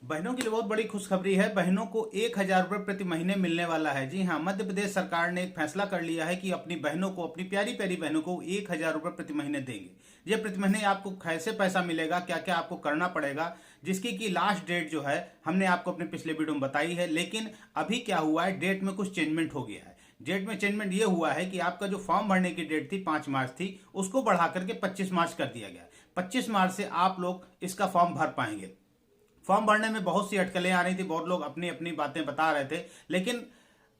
बहनों के लिए बहुत बड़ी खुशखबरी है। बहनों को 1,000 रुपये प्रति महीने मिलने वाला है। जी हाँ, मध्य प्रदेश सरकार ने एक फैसला कर लिया है कि अपनी बहनों को, अपनी प्यारी प्यारी बहनों को 1,000 रुपये प्रति महीने देंगे। ये प्रति महीने आपको कैसे पैसा मिलेगा, क्या क्या आपको करना पड़ेगा, जिसकी की लास्ट डेट जो है हमने आपको अपने पिछले वीडियो में बताई है। लेकिन अभी क्या हुआ है, डेट में कुछ चेंजमेंट हो गया है। डेट में चेंजमेंट ये हुआ है कि आपका जो फॉर्म भरने की डेट थी 5 मार्च थी, उसको बढ़ा करके 25 मार्च कर दिया गया। 25 मार्च से आप लोग इसका फॉर्म भर पाएंगे। फॉर्म भरने में बहुत सी अटकलें आ रही थी, बहुत लोग अपनी अपनी बातें बता रहे थे। लेकिन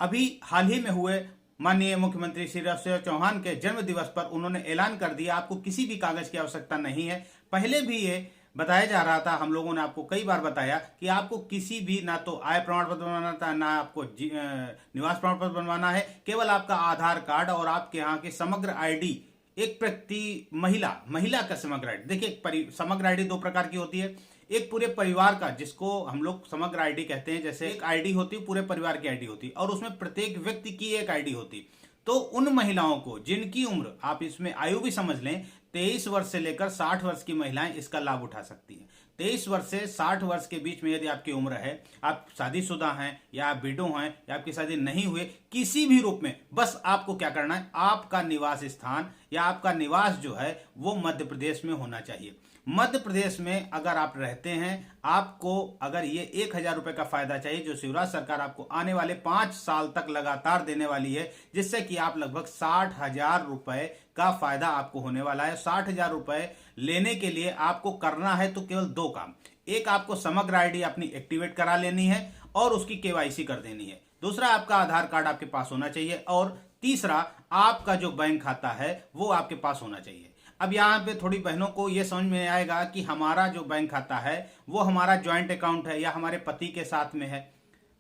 अभी हाल ही में हुए माननीय मुख्यमंत्री शिवराज सिंह चौहान के जन्म दिवस पर उन्होंने ऐलान कर दिया, आपको किसी भी कागज की आवश्यकता नहीं है। पहले भी ये बताया जा रहा था, हम लोगों ने आपको कई बार बताया कि आपको किसी भी, ना तो आय प्रमाण पत्र बनवाना था, ना आपको निवास प्रमाण पत्र बनवाना है। केवल आपका आधार कार्ड और आपके यहाँ की समग्र आईडी, एक प्रति महिला का समग्र आईडी। देखिए, समग्र आईडी दो प्रकार की होती है। एक पूरे परिवार का, जिसको हम लोग समग्र आईडी कहते हैं। जैसे एक आईडी होती है, पूरे परिवार की आईडी होती है, और उसमें प्रत्येक व्यक्ति की एक आईडी होती। तो उन महिलाओं को जिनकी उम्र, आप इसमें आयु भी समझ लें, 23 वर्ष से लेकर 60 वर्ष की महिलाएं इसका लाभ उठा सकती हैं। 23 वर्ष से 60 वर्ष के बीच में यदि आपकी उम्र है, आप शादीशुदा हैं या आप विडो हैं या आपकी शादी नहीं हुई, किसी भी रूप में, बस आपको क्या करना है, आपका निवास स्थान या आपका निवास जो है वो मध्य प्रदेश में होना चाहिए। मध्य प्रदेश में अगर आप रहते हैं, आपको अगर ये 1,000 रुपये का फायदा चाहिए जो शिवराज सरकार आपको आने वाले 5 साल तक लगातार देने वाली है, जिससे कि आप लगभग 60,000 रुपये का फायदा आपको होने वाला है। 60,000 रुपये लेने के लिए आपको करना है तो केवल 2 काम। एक, आपको समग्र आईडी अपनी एक्टिवेट करा लेनी है और उसकी केवाईसी कर देनी है। दूसरा, आपका आधार कार्ड आपके पास होना चाहिए। और तीसरा, आपका जो बैंक खाता है वो आपके पास होना चाहिए। अब यहाँ पे थोड़ी बहनों को ये समझ में आएगा कि हमारा जो बैंक खाता है वो हमारा ज्वाइंट अकाउंट है या हमारे पति के साथ में है,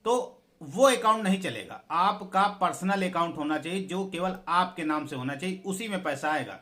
तो वो अकाउंट नहीं चलेगा। आपका पर्सनल अकाउंट होना चाहिए जो केवल आपके नाम से होना चाहिए, उसी में पैसा आएगा।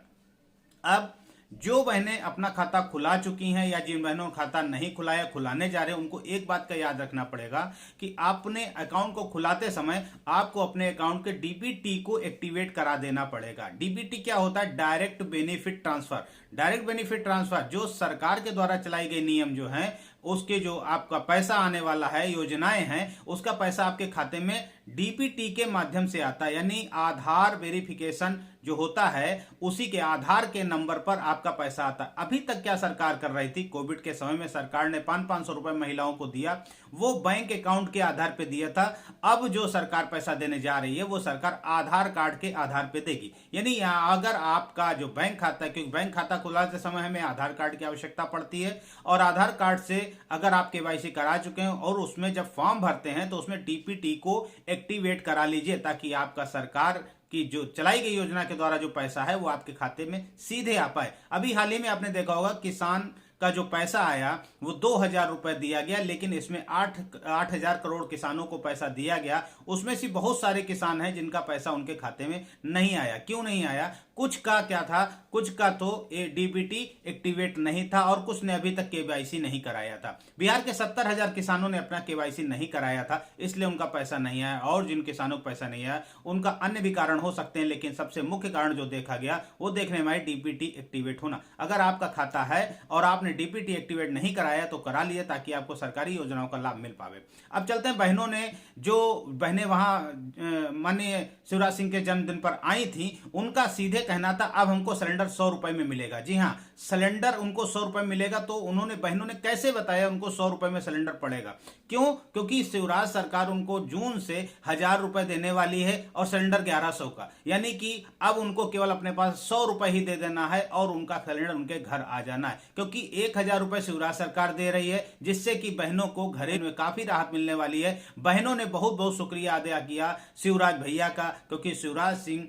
अब जो बहनें अपना खाता खुला चुकी हैं या जिन बहनों का खाता नहीं खुलाया, खुलाने जा रहे हैं, उनको एक बात का याद रखना पड़ेगा कि अपने अकाउंट को खुलाते समय आपको अपने अकाउंट के डीबीटी को एक्टिवेट करा देना पड़ेगा। डीबीटी क्या होता है? Direct benefit transfer. Direct benefit transfer जो सरकार के द्वारा चलाई गई नियम जो है, उसके जो आपका पैसा आने वाला है, योजनाएं हैं, उसका पैसा आपके खाते में डीबीटी के माध्यम से आता है। यानी आधार वेरिफिकेशन जो होता है, उसी के आधार के नंबर पर आपका पैसा आता है। अभी तक क्या सरकार कर रही थी, कोविड के समय में सरकार ने 500-500 रुपए महिलाओं को दिया, वो बैंक अकाउंट के आधार पे दिया था। अब जो सरकार पैसा देने जा रही है वो सरकार आधार कार्ड के आधार पे देगी। यानी अगर आपका जो बैंक खाता है, क्योंकि बैंक खाता खुलाते समय हमें आधार कार्ड की आवश्यकता पड़ती है, और आधार कार्ड से अगर आप केवाईसी करा चुके हैं और उसमें जब फॉर्म भरते हैं तो उसमें डीपीटी को एक्टिवेट करा लीजिए, ताकि आपका सरकार की जो चलाई गई योजना के द्वारा जो पैसा है वो आपके खाते में सीधे आ पाए। अभी हाल ही में आपने देखा होगा, किसान का जो पैसा आया वो 2,000 रुपए दिया गया, लेकिन इसमें 8,000 करोड़ किसानों को पैसा दिया गया। उसमें से बहुत सारे किसान हैं जिनका पैसा उनके खाते में नहीं आया। क्यों नहीं आया? कुछ का क्या था, कुछ का तो डीबीटी एक्टिवेट नहीं था और कुछ ने अभी तक केवाईसी नहीं कराया था। बिहार के 70,000 किसानों ने अपना केवाईसी नहीं कराया था, इसलिए उनका पैसा नहीं आया। और जिन किसानों को पैसा नहीं आया उनका अन्य भी कारण हो सकते हैं, लेकिन सबसे मुख्य कारण जो देखा गया वो देखने में आया डीबीटी एक्टिवेट होना। अगर आपका खाता है और आपने डीबीटी एक्टिवेट नहीं कराया तो करा लिया, ताकि आपको सरकारी योजनाओं का लाभ मिल पावे। अब चलते हैं बहनों ने, जो बहनें वहां माननीय शिवराज सिंह के जन्मदिन पर आई थी, उनका सीधे कहना था अब हमको सिलेंडर 100 रुपए में मिलेगा। जी हाँ, सिलेंडर उनको 100 रुपए मिलेगा। तो उन्होंने, बहनों ने कैसे बताया उनको 100 रुपए में सिलेंडर पड़ेगा? क्यों? क्योंकि शिवराज सरकार उनको जून से 1,000 रुपए देने वाली है और सिलेंडर 1,100 का। यानी कि अब उनको केवल अपने पास 100 रुपए ही दे देना है और उनका सिलेंडर उनके घर आ जाना है। क्योंकि 1,000 रुपए शिवराज सरकार दे रही है, जिससे कि बहनों को घरे में काफी राहत मिलने वाली है। बहनों ने बहुत बहुत शुक्रिया अदा किया शिवराज भैया का, क्योंकि शिवराज सिंह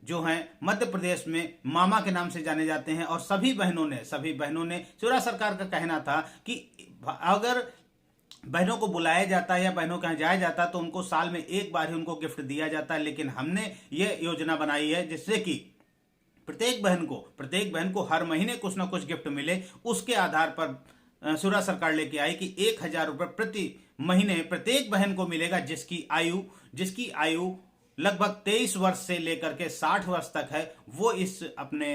जो हैं मध्य प्रदेश में मामा के नाम से जाने जाते हैं। और सभी बहनों ने शिवराज सरकार का कहना था कि अगर बहनों को बुलाया जाता है या बहनों के यहाँ जाया जाता है तो उनको साल में एक बार ही उनको गिफ्ट दिया जाता है। लेकिन हमने ये योजना बनाई है जिससे कि प्रत्येक बहन को हर महीने कुछ ना कुछ गिफ्ट मिले। उसके आधार पर शिवराज सरकार लेके आई कि 1,000 रुपये प्रति महीने प्रत्येक बहन को मिलेगा, जिसकी आयु लगभग 23 वर्ष से लेकर के 60 वर्ष तक है। वो इस अपने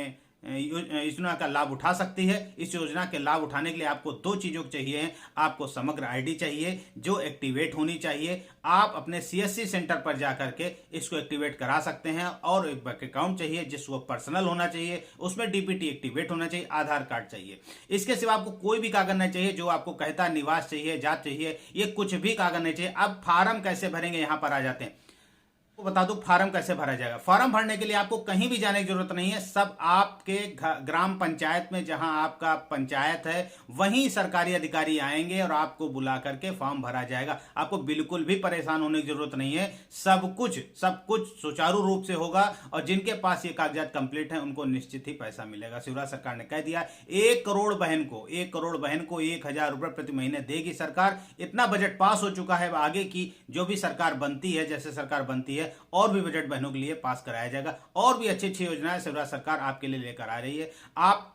योजना का लाभ उठा सकती है। इस योजना के लाभ उठाने के लिए आपको दो चीज़ों को चाहिए हैं। आपको समग्र आईडी चाहिए जो एक्टिवेट होनी चाहिए। आप अपने सीएससी सेंटर पर जाकर के इसको एक्टिवेट करा सकते हैं। और एक बैंक अकाउंट चाहिए जिसको पर्सनल होना चाहिए, उसमें डीपीटी एक्टिवेट होना चाहिए, आधार कार्ड चाहिए। इसके सिवा आपको कोई भी कागज नहीं चाहिए जो आपको कहता निवास चाहिए, जात चाहिए, ये कुछ भी कागज नहीं चाहिए। अब फार्म कैसे भरेंगे, यहां पर आ जाते हैं। तो बता दूं फार्म कैसे भरा जाएगा। फार्म भरने के लिए आपको कहीं भी जाने की जरूरत नहीं है। सब आपके ग्राम पंचायत में, जहां आपका पंचायत है, वहीं सरकारी अधिकारी आएंगे और आपको बुला करके फॉर्म भरा जाएगा। आपको बिल्कुल भी परेशान होने की जरूरत नहीं है। सब कुछ सुचारू रूप से होगा और जिनके पास ये कागजात कंप्लीट है उनको निश्चित ही पैसा मिलेगा। शिवराज सरकार ने कह दिया 1 करोड़ बहन को 1,000 रुपए प्रति महीने देगी सरकार। इतना बजट पास हो चुका है। आगे की जो भी सरकार बनती है, जैसे सरकार बनती है, और भी बजट बहनों के लिए पास कराया जाएगा। और भी अच्छी अच्छी योजनाएं शिवराज सरकार आपके लिए लेकर आ रही है। आप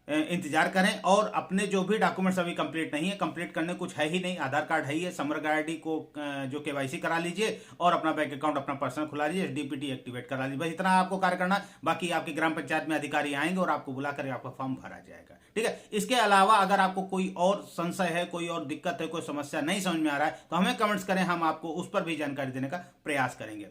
इंतजार करें और अपने जो भी डॉक्यूमेंट्स अभी कंप्लीट नहीं है, कंप्लीट करने कुछ है ही नहीं। आधार कार्ड है ही है, समग्र आईडी को जो केवाईसी करा लीजिए और अपना बैंक अकाउंट अपना पर्सनल खुला लीजिए, डीपीटी एक्टिवेट करा लीजिए। बस इतना आपको कार्य करना। बाकी आपकी ग्राम पंचायत में अधिकारी आएंगे और आपको बुलाकर आपका फॉर्म भरा जाएगा। ठीक है। इसके अलावा अगर आपको कोई और संशय है, कोई और दिक्कत है, कोई समस्या नहीं समझ में आ रहा है तो हमें कमेंट्स करें, हम आपको उस पर भी जानकारी देने का प्रयास करेंगे।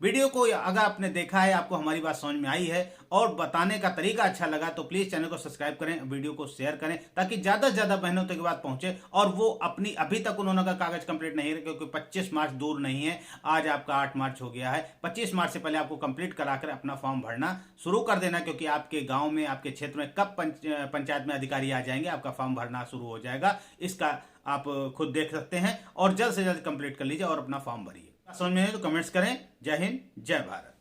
वीडियो को अगर आपने देखा है, आपको हमारी बात समझ में आई है और बताने का तरीका अच्छा लगा तो प्लीज चैनल को सब्सक्राइब करें, वीडियो को शेयर करें ताकि ज्यादा से ज्यादा बहनों तक बात पहुंचे और वो अपनी अभी तक उन्होंने का कागज कंप्लीट नहीं है, क्योंकि 25 मार्च दूर नहीं है। आज आपका 8 मार्च हो गया है। 25 मार्च से पहले आपको कंप्लीट कराकर अपना फॉर्म भरना शुरू कर देना, क्योंकि आपके गाँव में, आपके क्षेत्र में कब पंचायत में अधिकारी आ जाएंगे, आपका फॉर्म भरना शुरू हो जाएगा। इसका आप खुद देख सकते हैं और जल्द से जल्द कंप्लीट कर लीजिए और अपना फॉर्म भरिए। समझ में आए तो कमेंट्स करें। जय हिंद, जय भारत।